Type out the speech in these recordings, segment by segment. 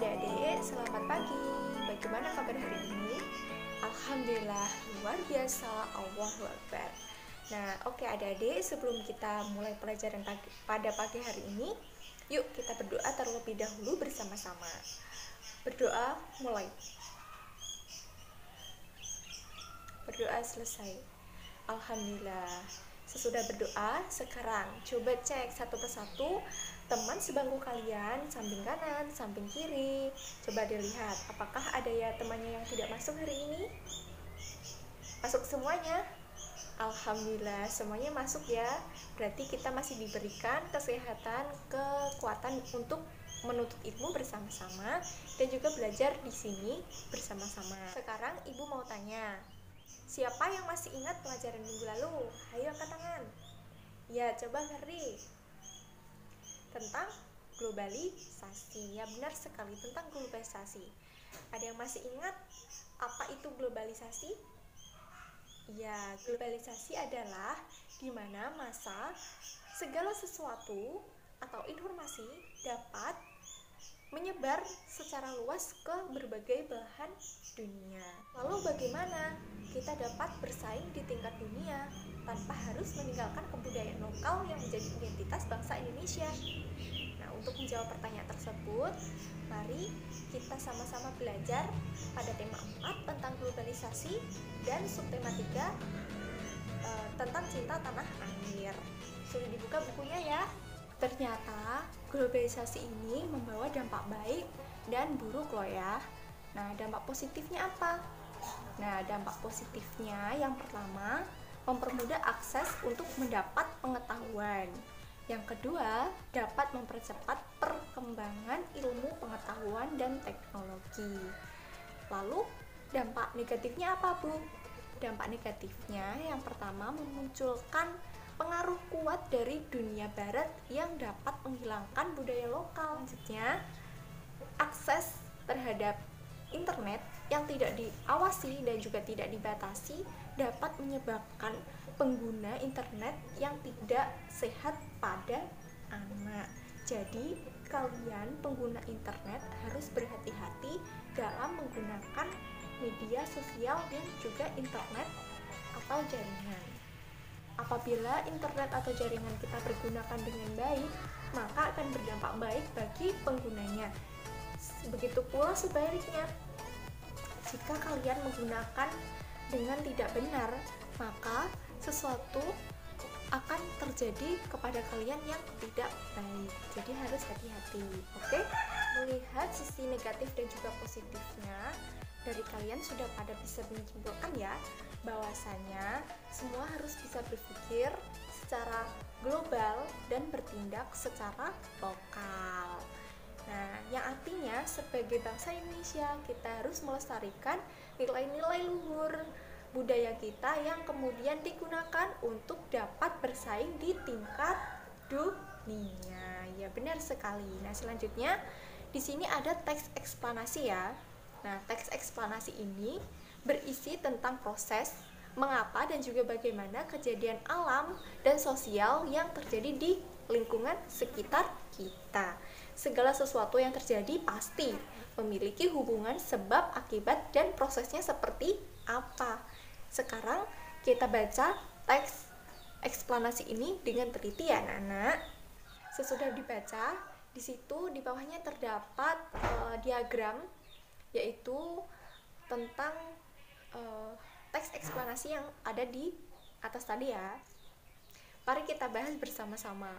adik-adik, selamat pagi. Bagaimana kabar hari ini? Alhamdulillah, luar biasa, Allahu Akbar. Nah, oke adik-adik, sebelum kita mulai pelajaran pada pagi hari ini, yuk kita berdoa terlebih dahulu bersama-sama. Berdoa mulai. Berdoa selesai. Alhamdulillah. Sesudah berdoa, sekarang coba cek satu persatu teman sebangku kalian, samping kanan, samping kiri. Coba dilihat, apakah ada ya temannya yang tidak masuk hari ini? Masuk semuanya? Alhamdulillah, semuanya masuk ya. Berarti kita masih diberikan kesehatan, kekuatan untuk menuntut ilmu bersama-sama dan juga belajar di sini bersama-sama. Sekarang ibu mau tanya, siapa yang masih ingat pelajaran minggu lalu? Ayo angkat tangan. Ya, coba ngeri. Tentang globalisasi. Ya, benar sekali, tentang globalisasi. Ada yang masih ingat apa itu globalisasi? Ya, globalisasi adalah di mana masa segala sesuatu atau informasi dapat menyebar secara luas ke berbagai belahan dunia. Lalu bagaimana kita dapat bersaing di tingkat dunia tanpa harus meninggalkan kebudayaan lokal yang menjadi identitas bangsa Indonesia? Nah, untuk menjawab pertanyaan tersebut, mari kita sama-sama belajar pada tema 4 tentang globalisasi dan subtema 3 tentang cinta tanah air. Sudah dibuka bukunya ya. Ternyata globalisasi ini membawa dampak baik dan buruk loh ya. Nah, dampak positifnya apa? Nah, dampak positifnya yang pertama, mempermudah akses untuk mendapat pengetahuan. Yang kedua, dapat mempercepat perkembangan ilmu pengetahuan dan teknologi. Lalu, dampak negatifnya apa, Bu? Dampak negatifnya yang pertama, memunculkan pengaruh kuat dari dunia barat yang dapat menghilangkan budaya lokal. Selanjutnya, akses terhadap internet yang tidak diawasi dan juga tidak dibatasi dapat menyebabkan pengguna internet yang tidak sehat pada anak. Jadi, kalian pengguna internet harus berhati-hati dalam menggunakan media sosial dan juga internet atau jaringan. Apabila internet atau jaringan kita pergunakan dengan baik, maka akan berdampak baik bagi penggunanya. Begitu pula sebaliknya, jika kalian menggunakan dengan tidak benar, maka sesuatu akan terjadi kepada kalian yang tidak baik. Jadi harus hati-hati, oke? Melihat sisi negatif dan juga positifnya, dari kalian sudah pada bisa menyimpulkan ya, bahwasanya semua harus bisa berpikir secara global dan bertindak secara lokal. Nah, yang artinya sebagai bangsa Indonesia kita harus melestarikan nilai-nilai luhur budaya kita yang kemudian digunakan untuk dapat bersaing di tingkat dunia. Ya, benar sekali. Nah, selanjutnya di sini ada teks eksplanasi ya. Nah, teks eksplanasi ini berisi tentang proses, mengapa dan juga bagaimana kejadian alam dan sosial yang terjadi di lingkungan sekitar kita. Segala sesuatu yang terjadi pasti memiliki hubungan sebab, akibat, dan prosesnya seperti apa. Sekarang kita baca teks eksplanasi ini dengan teliti ya anak-anak. Sesudah dibaca, di situ di bawahnya terdapat diagram, yaitu tentang teks eksplanasi yang ada di atas tadi ya. Mari kita bahas bersama-sama.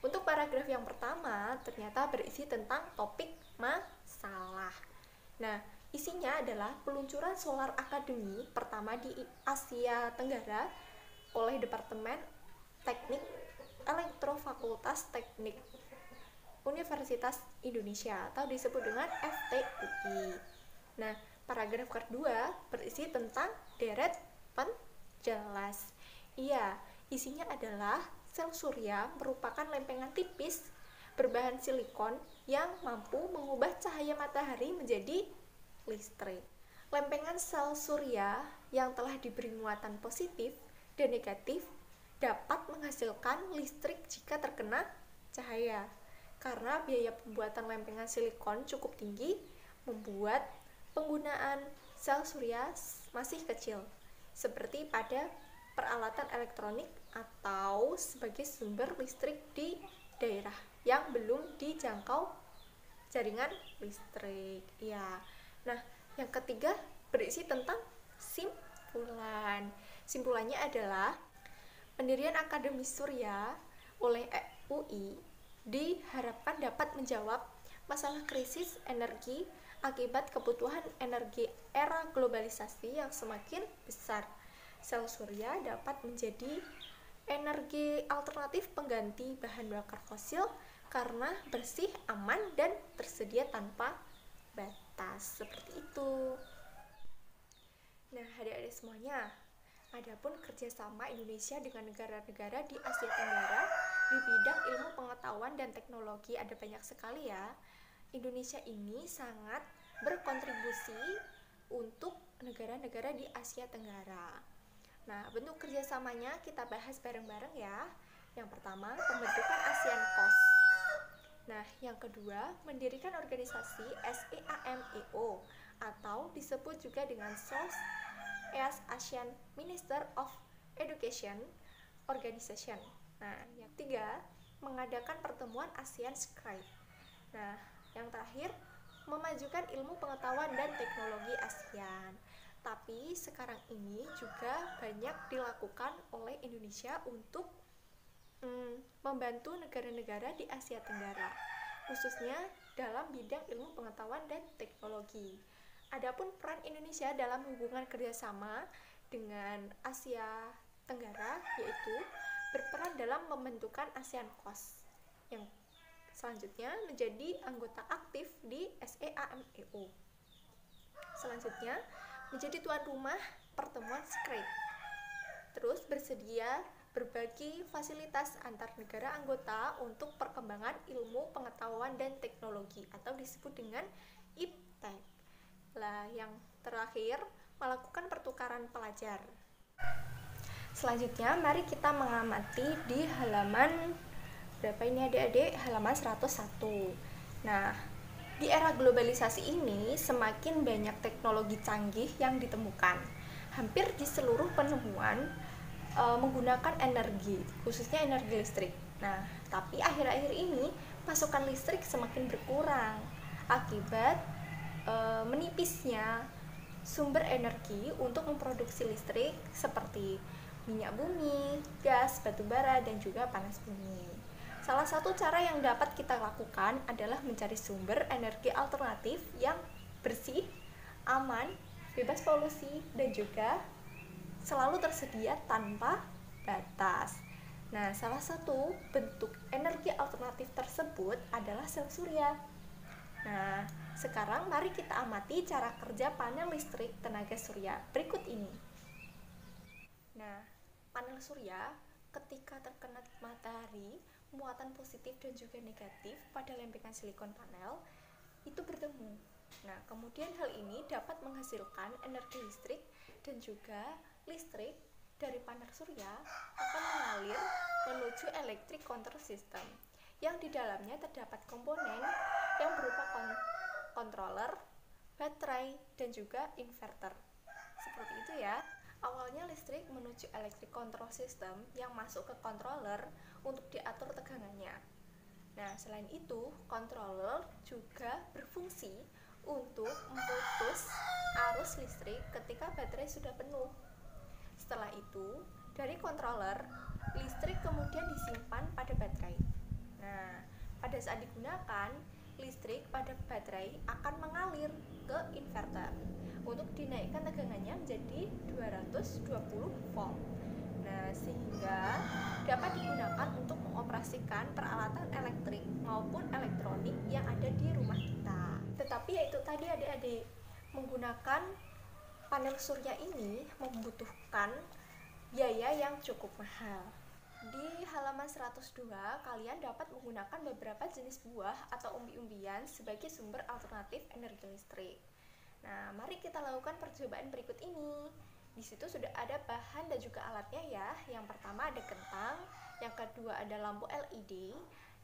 Untuk paragraf yang pertama ternyata berisi tentang topik masalah. Nah, isinya adalah peluncuran Solar Academy pertama di Asia Tenggara oleh Departemen Teknik Elektro Fakultas Teknik Universitas Indonesia atau disebut dengan FTUI. Nah, paragraf kedua berisi tentang deret penjelas. Iya, isinya adalah sel surya merupakan lempengan tipis berbahan silikon yang mampu mengubah cahaya matahari menjadi listrik. Lempengan sel surya yang telah diberi muatan positif dan negatif dapat menghasilkan listrik jika terkena cahaya. Karena biaya pembuatan lempengan silikon cukup tinggi, membuat penggunaan sel surya masih kecil, seperti pada peralatan elektronik atau sebagai sumber listrik di daerah yang belum dijangkau jaringan listrik. Ya. Nah, yang ketiga berisi tentang simpulan. Simpulannya adalah pendirian Akademi Surya oleh UI diharapkan dapat menjawab masalah krisis energi akibat kebutuhan energi era globalisasi yang semakin besar. Sel surya dapat menjadi energi alternatif pengganti bahan bakar fosil karena bersih, aman, dan tersedia tanpa batas. Seperti itu. Nah, adik-adik semuanya, adapun kerjasama Indonesia dengan negara-negara di Asia Tenggara di bidang ilmu pengetahuan dan teknologi ada banyak sekali ya. Indonesia ini sangat berkontribusi untuk negara-negara di Asia Tenggara. Nah, bentuk kerjasamanya kita bahas bareng-bareng ya. Yang pertama, pembentukan ASEAN COS. Nah, yang kedua, mendirikan organisasi SEAMEO atau disebut juga dengan SOS ASEAN Minister of Education Organization. Nah, yang ketiga, mengadakan pertemuan ASEAN Scribe. Nah, yang terakhir, memajukan ilmu pengetahuan dan teknologi ASEAN. Tapi sekarang ini juga banyak dilakukan oleh Indonesia untuk membantu negara-negara di Asia Tenggara, khususnya dalam bidang ilmu pengetahuan dan teknologi. Adapun peran Indonesia dalam hubungan kerjasama dengan Asia Tenggara yaitu berperan dalam pembentukan ASEAN COS yang selanjutnya menjadi anggota aktif di SEAMEO. Selanjutnya menjadi tuan rumah pertemuan SCRADE. Terus bersedia berbagi fasilitas antar negara anggota untuk perkembangan ilmu pengetahuan dan teknologi atau disebut dengan IPTEK. Lah, yang terakhir melakukan pertukaran pelajar. Selanjutnya mari kita mengamati di halaman berapa ini adik-adik? Halaman 101. Nah, di era globalisasi ini semakin banyak teknologi canggih yang ditemukan. Hampir di seluruh penemuan menggunakan energi, khususnya energi listrik. Nah, tapi akhir-akhir ini pasokan listrik semakin berkurang akibat menipisnya sumber energi untuk memproduksi listrik seperti minyak bumi, gas, batu bara, dan juga panas bumi. Salah satu cara yang dapat kita lakukan adalah mencari sumber energi alternatif yang bersih, aman, bebas polusi, dan juga selalu tersedia tanpa batas. Nah, salah satu bentuk energi alternatif tersebut adalah sel surya. Nah, sekarang mari kita amati cara kerja panel listrik tenaga surya berikut ini. Nah, panel surya ketika terkena matahari, muatan positif dan juga negatif pada lempengan silikon panel itu bertemu. Nah, kemudian hal ini dapat menghasilkan energi listrik dan juga listrik dari panel surya akan mengalir menuju electric control system yang di dalamnya terdapat komponen yang berupa controller, baterai, dan juga inverter. Seperti itu ya. Awalnya listrik menuju electric control system yang masuk ke controller untuk diatur tegangannya. Nah, selain itu, controller juga berfungsi untuk memutus arus listrik ketika baterai sudah penuh. Setelah itu, dari controller, listrik kemudian disimpan pada baterai. Nah, pada saat digunakan, listrik pada baterai akan mengalir ke inverter untuk dinaikkan tegangannya menjadi 220 volt. Nah, sehingga dapat digunakan untuk mengoperasikan peralatan elektrik maupun elektronik yang ada di rumah kita. Tetapi yaitu tadi adik-adik, menggunakan panel surya ini membutuhkan biaya yang cukup mahal. Di halaman 102, kalian dapat menggunakan beberapa jenis buah atau umbi-umbian sebagai sumber alternatif energi listrik. Nah, mari kita lakukan percobaan berikut ini. Di situ sudah ada bahan dan juga alatnya ya. Yang pertama ada kentang, yang kedua ada lampu LED,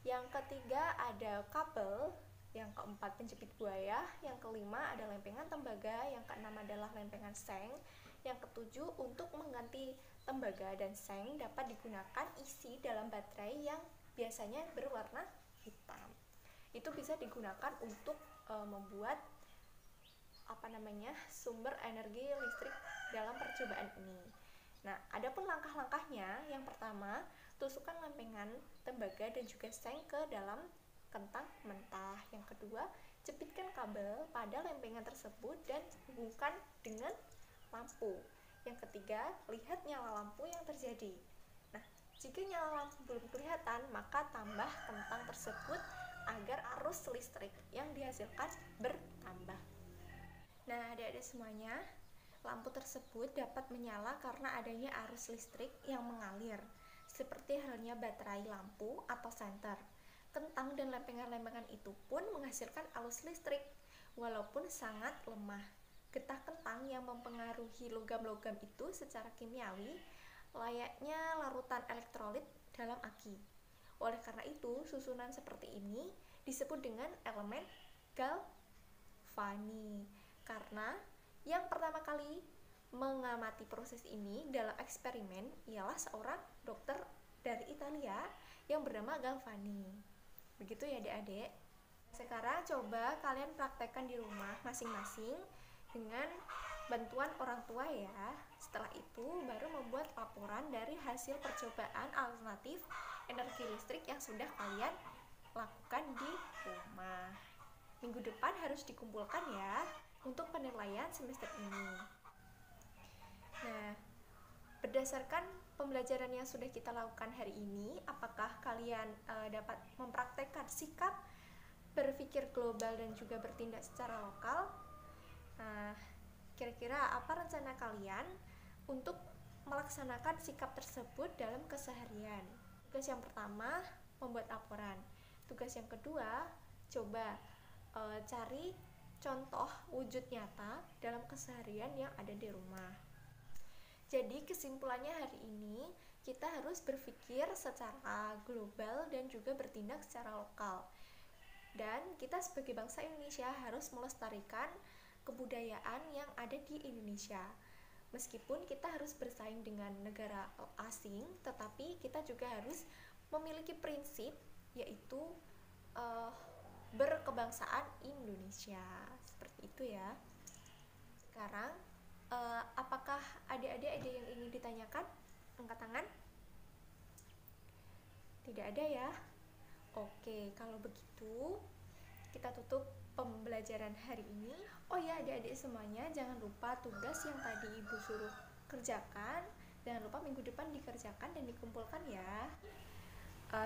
Yang ketiga ada kabel, yang keempat penjepit buaya, yang kelima ada lempengan tembaga, yang keenam adalah lempengan seng, yang ketujuh untuk mengganti tembaga dan seng dapat digunakan isi dalam baterai yang biasanya berwarna hitam. Itu bisa digunakan untuk membuat sumber energi listrik dalam percobaan ini. Nah, adapun langkah-langkahnya, yang pertama, tusukkan lempengan tembaga dan juga seng ke dalam kentang mentah. Yang kedua, jepitkan kabel pada lempengan tersebut dan hubungkan dengan lampu. Yang ketiga, lihat nyala lampu yang terjadi. Nah, jika nyala lampu belum kelihatan, maka tambah kentang tersebut agar arus listrik yang dihasilkan bertambah. Nah, adik-adik semuanya, lampu tersebut dapat menyala karena adanya arus listrik yang mengalir, seperti halnya baterai lampu atau senter. Kentang dan lempengan-lempengan itu pun menghasilkan arus listrik, walaupun sangat lemah. Getah kentang yang mempengaruhi logam-logam itu secara kimiawi layaknya larutan elektrolit dalam aki. Oleh karena itu, susunan seperti ini disebut dengan elemen galvani. Karena yang pertama kali mengamati proses ini dalam eksperimen ialah seorang dokter dari Italia yang bernama Galvani. Begitu ya adik-adik. Sekarang coba kalian praktekkan di rumah masing-masing dengan bantuan orang tua ya. Setelah itu baru membuat laporan dari hasil percobaan alternatif energi listrik yang sudah kalian lakukan di rumah. Minggu depan harus dikumpulkan ya untuk penilaian semester ini. Nah, berdasarkan pembelajaran yang sudah kita lakukan hari ini, apakah kalian dapat mempraktekkan sikap berpikir global dan juga bertindak secara lokal? Nah, kira-kira apa rencana kalian untuk melaksanakan sikap tersebut dalam keseharian? Tugas yang pertama, membuat laporan. Tugas yang kedua, coba cari contoh wujud nyata dalam keseharian yang ada di rumah. Jadi kesimpulannya hari ini, kita harus berpikir secara global dan juga bertindak secara lokal. Dan kita sebagai bangsa Indonesia harus melestarikan kebudayaan yang ada di Indonesia. Meskipun kita harus bersaing dengan negara asing, tetapi kita juga harus memiliki prinsip, yaitu berkebangsaan Indonesia. Seperti itu ya. Sekarang apakah adik-adik ada yang ingin ditanyakan? Angkat tangan. Tidak ada ya. Oke, kalau begitu kita tutup pembelajaran hari ini. Oh ya adik-adik semuanya, jangan lupa tugas yang tadi ibu suruh kerjakan, jangan lupa minggu depan dikerjakan dan dikumpulkan ya.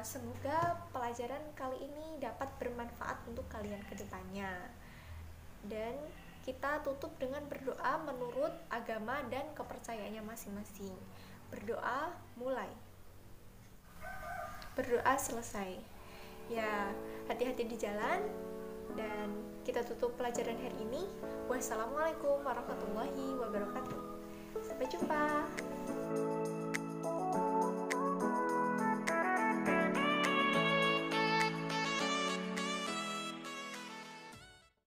Semoga pelajaran kali ini dapat bermanfaat untuk kalian ke depannya. Dan kita tutup dengan berdoa menurut agama dan kepercayaannya masing-masing. Berdoa mulai. Berdoa selesai. Ya, hati-hati di jalan. Dan kita tutup pelajaran hari ini. Wassalamualaikum warahmatullahi wabarakatuh. Sampai jumpa.